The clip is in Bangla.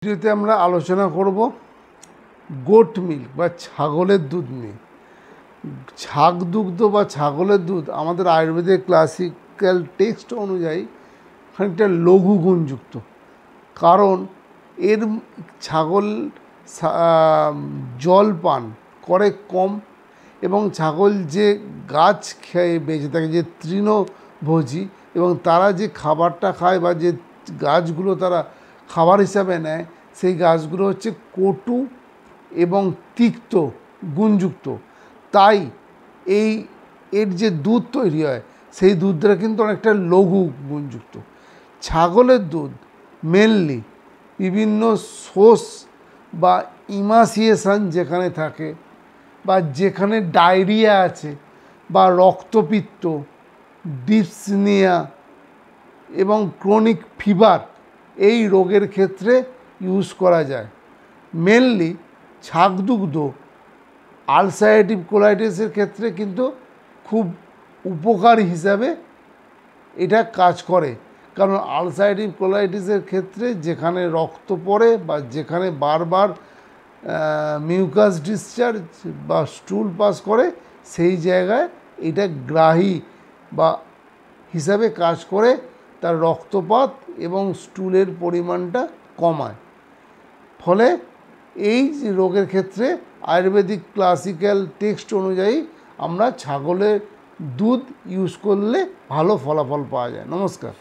ভিডিওতে আমরা আলোচনা করব গোট মিল্ক বা ছাগলের দুধ নিয়ে। ছাগ দুগ্ধ বা ছাগলের দুধ আমাদের আয়ুর্বেদের ক্লাসিক্যাল টেক্সট অনুযায়ী খানিকটা লঘু গুণযুক্ত, কারণ এর ছাগল জল পান করে কম এবং ছাগল যে গাছ খেয়ে বেঁচে থাকে, যে তৃণভোজী, এবং তারা যে খাবারটা খায় বা যে গাছগুলো তারা খাবার হিসাবে নেয় সেই গাছগুলো হচ্ছে কটু এবং তিক্ত গুণযুক্ত। তাই এর যে দুধ তৈরি হয় সেই দুধটা কিন্তু অনেকটা লঘু গুণযুক্ত। ছাগলের দুধ মেনলি বিভিন্ন সোস বা ইমাসিয়েশন যেখানে থাকে বা যেখানে ডায়রিয়া আছে বা রক্তপিত্ত, ডিপসনিয়া এবং ক্রনিক ফিভার, এই রোগের ক্ষেত্রে ইউজ করা যায়। মেনলি ছাগদুগ্ধ আলসারেটিভ কোলাইটিসের ক্ষেত্রে কিন্তু খুব উপকারী হিসাবে এটা কাজ করে, কারণ আলসারেটিভ কোলাইটিসের ক্ষেত্রে যেখানে রক্ত পড়ে বা যেখানে বারবার মিউকাস ডিসচার্জ বা স্টুল পাস করে সেই জায়গায় এটা গ্রাহী বা হিসাবে কাজ করে, তার রক্তপাত এবং স্টুলের পরিমাণটা কমায়। ফলে এই রোগের ক্ষেত্রে আয়ুর্বেদিক ক্লাসিক্যাল টেক্সট অনুযায়ী আমরা ছাগলের দুধ ইউজ করলে ভালো ফলাফল পাওয়া যায়। নমস্কার।